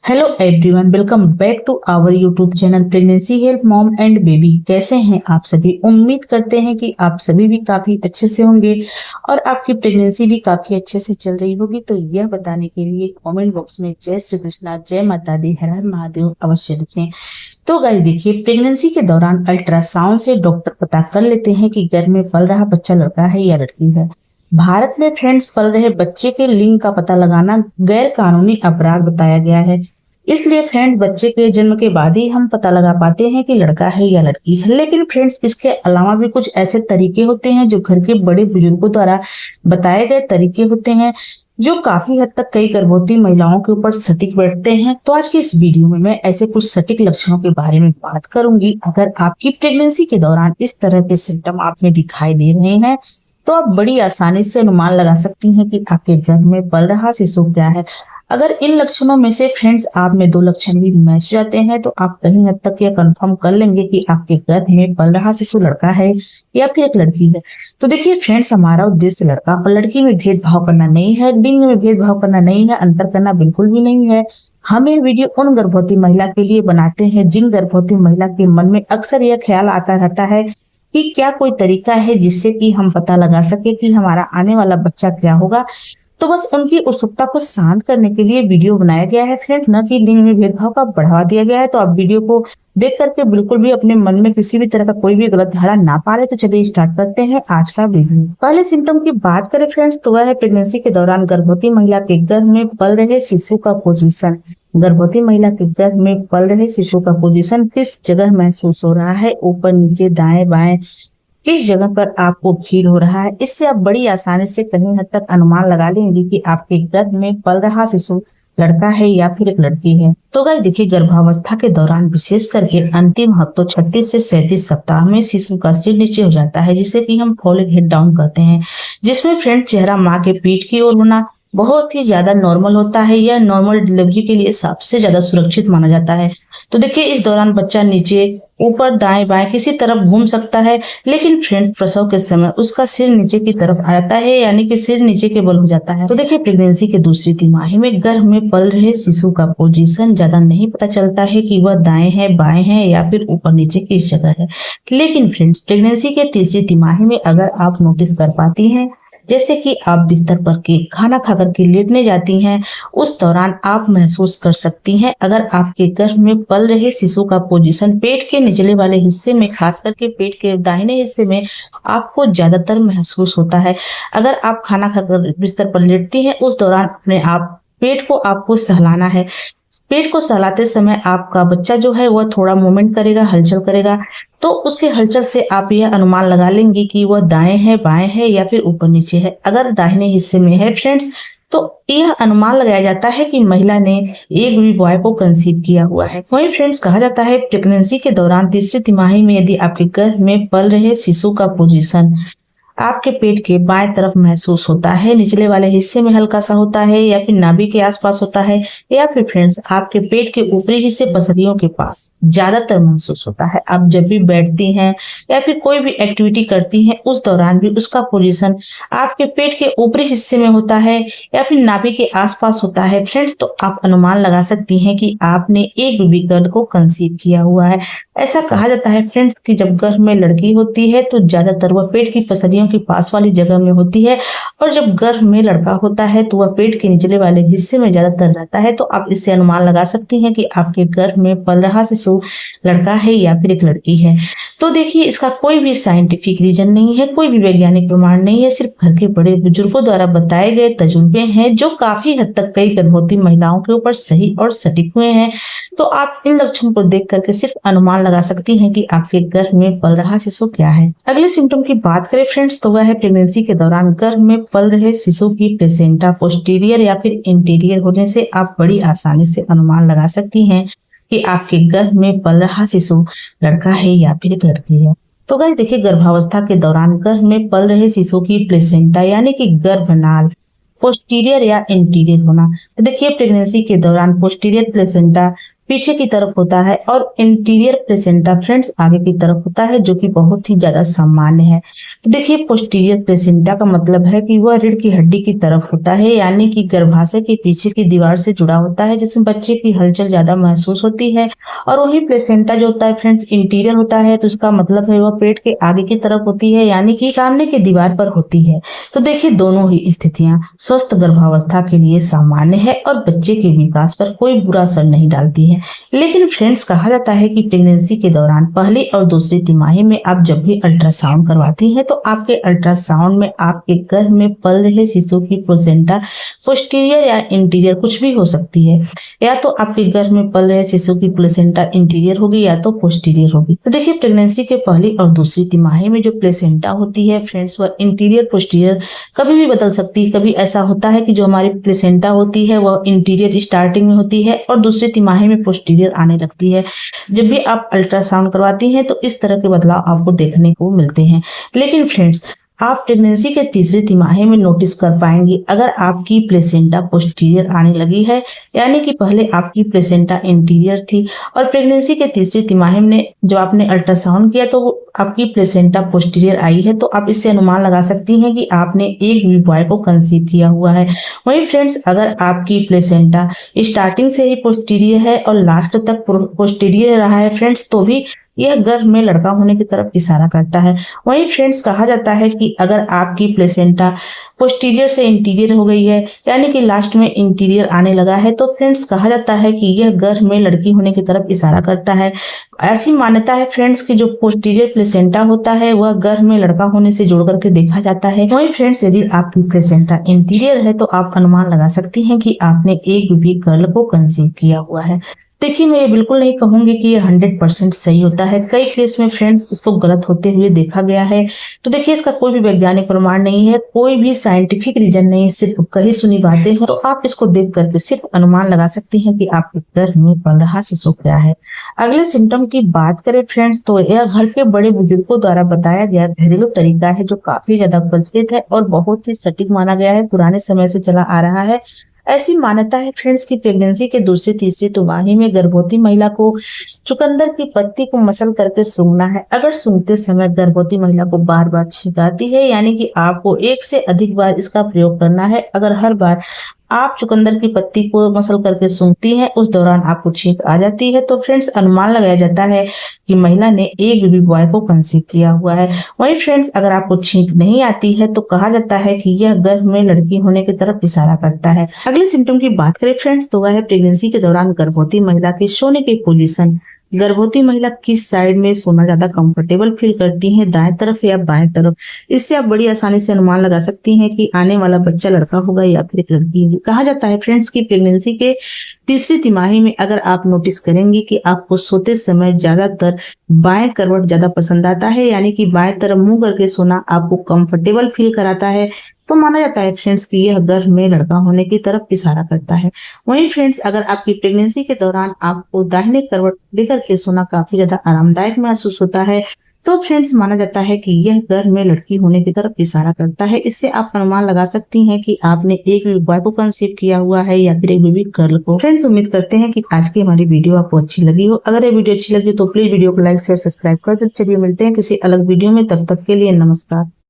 Hello everyone, welcome back to our YouTube channel pregnancy help mom and baby. कैसे हैं आप सभी? उम्मीद करते हैं कि आप सभी भी काफी अच्छे से होंगे और आपकी प्रेगनेंसी भी काफी अच्छे से चल रही होगी। तो यह बताने के लिए कमेंट बॉक्स में जय श्री कृष्णा, जय माता दी, हर हर महादेव अवश्य लिखें। तो गाइस देखिए, प्रेगनेंसी के दौरान अल्ट्रासाउंड से डॉक्टर पता कर लेते हैं कि गर्भ में पल रहा बच्चा लड़का है या लड़की है। भारत में फ्रेंड्स पल रहे बच्चे के लिंग का पता लगाना गैर कानूनी अपराध बताया गया है। इसलिए फ्रेंड, बच्चे के जन्म के बाद ही हम पता लगा पाते हैं कि लड़का है या लड़की है। लेकिन फ्रेंड्स, इसके अलावा भी कुछ ऐसे तरीके होते हैं जो घर के बड़े बुजुर्गों द्वारा बताए गए तरीके होते हैं, जो काफी हद तक कई गर्भवती महिलाओं के ऊपर सटीक बैठते हैं। तो आज की इस वीडियो में मैं ऐसे कुछ सटीक लक्षणों के बारे में बात करूंगी। अगर आपकी प्रेगनेंसी के दौरान इस तरह के सिम्टम आप में दिखाई दे रहे हैं तो आप बड़ी आसानी से अनुमान लगा सकती हैं कि आपके गर्भ में पल रहा शिशु क्या है। अगर इन लक्षणों में से फ्रेंड्स आप में दो लक्षण भी मैच जाते हैं तो आप कहीं हद तक यह कंफर्म कर लेंगे कि आपके गर्भ में पल रहा शिशु लड़का है या फिर एक लड़की है। तो देखिए फ्रेंड्स, हमारा उद्देश्य लड़का और लड़की में भेदभाव करना नहीं है, लिंग में भेदभाव करना नहीं है, अंतर करना बिल्कुल भी नहीं है। हम ये वीडियो उन गर्भवती महिला के लिए बनाते हैं जिन गर्भवती महिला के मन में अक्सर यह ख्याल आता रहता है कि क्या कोई तरीका है जिससे कि हम पता लगा सके कि हमारा आने वाला बच्चा क्या होगा। तो बस उनकी उत्सुकता को शांत करने के लिए वीडियो बनाया गया है फ्रेंड, न कि लिंग में भेदभाव का बढ़ावा दिया गया है। तो आप वीडियो को देख करके बिल्कुल भी अपने मन में किसी भी तरह का कोई भी गलत धारणा ना पाले। तो चलिए स्टार्ट करते हैं आज का वीडियो। पहले सिम्टम की बात करें फ्रेंड्स तो वह है प्रेगनेंसी के दौरान गर्भवती महिला के गर्भ में पल रहे शिशु का पोजीशन। गर्भवती महिला के गर्भ में पल रहे शिशु का पोजीशन किस जगह महसूस हो रहा है, ऊपर, नीचे, दाएं, बाएं, किस जगह पर आपको फील हो रहा है। इससे आप बड़ी आसानी से कहीं हद तक अनुमान लगा लेंगे कि आपके गर्भ में पल रहा शिशु लड़का है या फिर एक लड़की है। तो गाइस देखिए, गर्भावस्था के दौरान विशेष करके अंतिम हफ्तों 36 से 37 सप्ताह में शिशु का सिर नीचे हो जाता है, जिसे कि हम फॉलिक हेड डाउन कहते हैं, जिसमें फ्रेंड चेहरा माँ के पीठ की ओर होना बहुत ही ज्यादा नॉर्मल होता है। यह नॉर्मल डिलीवरी के लिए सबसे ज्यादा सुरक्षित माना जाता है। तो देखिए, इस दौरान बच्चा नीचे, ऊपर, दाएं बाएं किसी तरफ घूम सकता है। लेकिन फ्रेंड्स, प्रसव के समय उसका सिर नीचे की तरफ आ जाता है, यानी कि सिर नीचे के बल हो जाता है। तो देखिए, प्रेगनेंसी के दूसरी तिमाही में गर्भ में पल रहे शिशु का पोजीशन ज्यादा नहीं पता चलता है कि वह दाएं है, बाएं है या फिर ऊपर नीचे किस जगह है। लेकिन फ्रेंड्स, प्रेगनेंसी के तीसरी तिमाही में अगर आप नोटिस कर पाती हैं, जैसे कि आप बिस्तर पर के खाना खाकर के लेटने जाती हैं, उस दौरान आप महसूस कर सकती हैं अगर आपके गर्भ में पल रहे शिशु का पोजीशन पेट के निचले वाले हिस्से में, खास करके पेट के दाहिने हिस्से में आपको ज्यादातर महसूस होता है। अगर आप खाना खाकर बिस्तर पर लेटती हैं, उस दौरान अपने आप पेट को आपको सहलाना है। पेट को सहलाते समय आपका बच्चा जो है वह थोड़ा मूवमेंट करेगा, हलचल करेगा। तो उसके हलचल से आप यह अनुमान लगा लेंगे कि वह दाएं है, बाएं है या फिर ऊपर नीचे है। अगर दाहिने हिस्से में है फ्रेंड्स, तो यह अनुमान लगाया जाता है कि महिला ने एक भी बॉय को कंसीव किया हुआ है। वहीं फ्रेंड्स, कहा जाता है प्रेगनेंसी के दौरान तीसरी तिमाही में यदि आपके गर्भ में पल रहे शिशु का पोजीशन आपके पेट के बाएं तरफ महसूस होता है, निचले वाले हिस्से में हल्का सा होता है या फिर नाभि के आसपास होता है, या फिर फ्रेंड्स आपके पेट के ऊपरी हिस्से पसलियों के पास ज्यादातर महसूस होता है। आप जब भी बैठती हैं या फिर कोई भी एक्टिविटी करती हैं, उस दौरान भी उसका पोजीशन आपके पेट के ऊपरी हिस्से में होता है या फिर नाभि के आसपास होता है फ्रेंड्स, तो आप अनुमान लगा सकती हैं कि आपने एक बेबी गर्ल को कंसीव किया हुआ है। ऐसा कहा जाता है फ्रेंड्स कि जब गर्भ में लड़की होती है तो ज्यादातर वह पेट की पसलियों के पास वाली जगह में होती है, और जब गर्भ में लड़का होता है तो वह पेट के निचले वाले हिस्से में ज्यादातर रहता है। तो आप इससे अनुमान लगा सकती हैं कि आपके गर्भ में पल रहा शिशु लड़का है या फिर एक लड़की है। तो देखिए, इसका कोई भी साइंटिफिक रीजन नहीं है, कोई भी वैज्ञानिक प्रमाण नहीं है, सिर्फ घर के बड़े बुजुर्गों द्वारा बताए गए तजुर्बे हैं जो काफी हद तक कई गर्भवती महिलाओं के ऊपर सही और सटीक हुए हैं। तो आप इन लक्षणों को देख करके सिर्फ अनुमान लगा सकती हैं कि आपके गर्भ में पल रहा शिशु क्या है। अगले सिम्टम की बात करें फ्रेंड्स तो वह है प्रेगनेंसी के दौरान गर्भ में पल रहे शिशु की प्लेसेंटा पोस्टीरियर या फिर इंटीरियर होने से आप बड़ी आसानी से अनुमान लगा सकती हैं कि आपके गर्भ में पल रहा शिशु लड़का है या फिर एक लड़की है। तो गाइस देखिए, गर्भावस्था के दौरान गर्भ में पल रहे शिशु की प्लेसेंटा यानी कि गर्भनाल पोस्टीरियर या इंटीरियर होना। तो देखिए, प्रेगनेंसी के दौरान पोस्टीरियर प्लेसेंटा पीछे की तरफ होता है और इंटीरियर प्लेसेंटा फ्रेंड्स आगे की तरफ होता है, जो कि बहुत ही ज्यादा सामान्य है। तो देखिए पोस्टीरियर प्लेसेंटा का मतलब है कि वह रीढ़ की हड्डी की तरफ होता है, यानी कि गर्भाशय के पीछे की दीवार से जुड़ा होता है, जिसमें बच्चे की हलचल ज्यादा महसूस होती है। और वही प्लेसेंटा जो होता है फ्रेंड्स इंटीरियर होता है, तो इसका मतलब है वह पेट के आगे की तरफ होती है, यानी कि सामने की दीवार पर होती है। तो देखिए दोनों ही स्थितियां स्वस्थ गर्भावस्था के लिए सामान्य है और बच्चे के विकास पर कोई बुरा असर नहीं डालती है। लेकिन फ्रेंड्स कहा जाता है कि प्रेगनेंसी के दौरान पहली और दूसरी तिमाही में आप जब भी अल्ट्रासाउंड करवाती हैं, तो आपके अल्ट्रासाउंड में आपके गर्भ में पल रहे शिशु की प्लेसेंटा पोस्टीरियर या इंटीरियर कुछ भी हो सकती है। या तो आपके गर्भ में पल रहे शिशु की प्लेसेंटा इंटीरियर होगी या तो पोस्टीरियर होगी। तो देखिए प्रेगनेंसी के पहली और दूसरी तिमाही में जो प्लेसेंटा होती है फ्रेंड्स, वह इंटीरियर पोस्टीरियर कभी भी बदल सकती है। कभी ऐसा होता है कि जो हमारी प्लेसेंटा होती है वह इंटीरियर स्टार्टिंग में होती है और दूसरी तिमाही में पोस्टीरियर आने लगती है। जब भी आप अल्ट्रासाउंड करवाती हैं तो इस तरह के बदलाव आपको देखने को मिलते हैं। लेकिन फ्रेंड्स आप प्रेगनेंसी के तीसरी तिमाही में नोटिस कर पाएंगी अगर आपकी प्लेसेंटा पोस्टीरियर आने लगी है, यानी कि पहले आपकी प्लेसेंटा इंटीरियर थी और प्रेगनेंसी के तीसरी तिमाही में जब आपने अल्ट्रासाउंड किया तो आपकी प्लेसेंटा पोस्टीरियर आई है, तो आप इससे अनुमान लगा सकती हैं कि आपने एक बेबी बॉय को कंसीव किया हुआ है। वहीं फ्रेंड्स अगर आपकी प्लेसेंटा स्टार्टिंग से ही पोस्टीरियर है और लास्ट तक पोस्टीरियर रहा है फ्रेंड्स, तो भी यह गर्भ में लड़का होने की तरफ इशारा करता है। वहीं फ्रेंड्स कहा जाता है कि अगर आपकी प्लेसेंटा पोस्टीरियर से इंटीरियर हो गई है, यानी कि लास्ट में इंटीरियर आने लगा है, तो फ्रेंड्स कहा जाता है कि यह गर्भ में लड़की होने की तरफ इशारा करता है। ऐसी मान्यता है फ्रेंड्स कि जो पोस्टीरियर प्लेसेंटा होता है वह गर्भ में लड़का होने से जोड़ करके देखा जाता है। वहीं फ्रेंड्स यदि आपकी प्लेसेंटा इंटीरियर है तो आप अनुमान लगा सकती हैं कि आपने एक बेबी गर्ल को कंसीव किया हुआ है। देखिए मैं ये बिल्कुल नहीं कहूंगी कि ये 100% सही होता है। कई केस में फ्रेंड्स इसको गलत होते हुए देखा गया है। तो देखिए इसका कोई भी वैज्ञानिक प्रमाण नहीं है, कोई भी साइंटिफिक रीजन नहीं, सिर्फ कही सुनी बातें हैं। तो आप इसको देख करके सिर्फ अनुमान लगा सकती हैं कि आपके गर्भ में पल रहा शिशु क्या है। अगले सिम्टम की बात करें फ्रेंड्स, तो यह घर के बड़े बुजुर्गों द्वारा बताया गया घरेलू तरीका है जो काफी ज्यादा प्रचलित है और बहुत ही सटीक माना गया है, पुराने समय से चला आ रहा है। ऐसी मान्यता है फ्रेंड्स की प्रेगनेंसी के दूसरी तीसरी तिमाही में गर्भवती महिला को चुकंदर की पत्ती को मसल करके सूंघना है। अगर सूंघते समय गर्भवती महिला को बार बार छींक आती है, यानी कि आपको एक से अधिक बार इसका प्रयोग करना है। अगर हर बार आप चुकंदर की पत्ती को मसल करके सूंघती हैं, उस दौरान आपको छींक आ जाती है, तो फ्रेंड्स अनुमान लगाया जाता है कि महिला ने एक बेबी बॉय को कंसीव किया हुआ है। वहीं फ्रेंड्स अगर आपको छींक नहीं आती है तो कहा जाता है कि यह गर्भ में लड़की होने की तरफ इशारा करता है। अगले सिम्टम की बात करें फ्रेंड्स, तो वह है प्रेगनेंसी के दौरान गर्भवती महिला के सोने की पोजीशन। गर्भवती महिला किस साइड में सोना ज्यादा कंफर्टेबल फील करती है, दाएं तरफ या बाएं तरफ? इससे आप बड़ी आसानी से अनुमान लगा सकती हैं कि आने वाला बच्चा लड़का होगा या फिर एक लड़की होगी। कहा जाता है फ्रेंड्स की प्रेगनेंसी के तीसरी तिमाही में अगर आप नोटिस करेंगे कि आपको सोते समय ज्यादातर बाएं करवट ज्यादा पसंद आता है, यानी कि बाएं तरफ मुंह करके सोना आपको कंफर्टेबल फील कराता है, तो माना जाता है फ्रेंड्स कि यह गर्भ में लड़का होने की तरफ इशारा करता है। वहीं फ्रेंड्स अगर आपकी प्रेगनेंसी के दौरान आपको दाहिने करवट लेकर के सोना काफी ज्यादा आरामदायक महसूस होता है, तो फ्रेंड्स माना जाता है कि यह गर्भ में लड़की होने की तरफ इशारा करता है। इससे आप अनुमान लगा सकती हैं कि आपने एक बेबी बॉय को कंसीव किया हुआ है या फिर एक बेबी गर्ल को। फ्रेंड्स उम्मीद करते हैं कि आज की हमारी वीडियो आपको अच्छी लगी हो। अगर ये वीडियो अच्छी लगी तो प्लीज वीडियो को लाइक शेयर सब्सक्राइब कर दो। चलिए मिलते हैं किसी अलग वीडियो में, तब तक के लिए नमस्कार।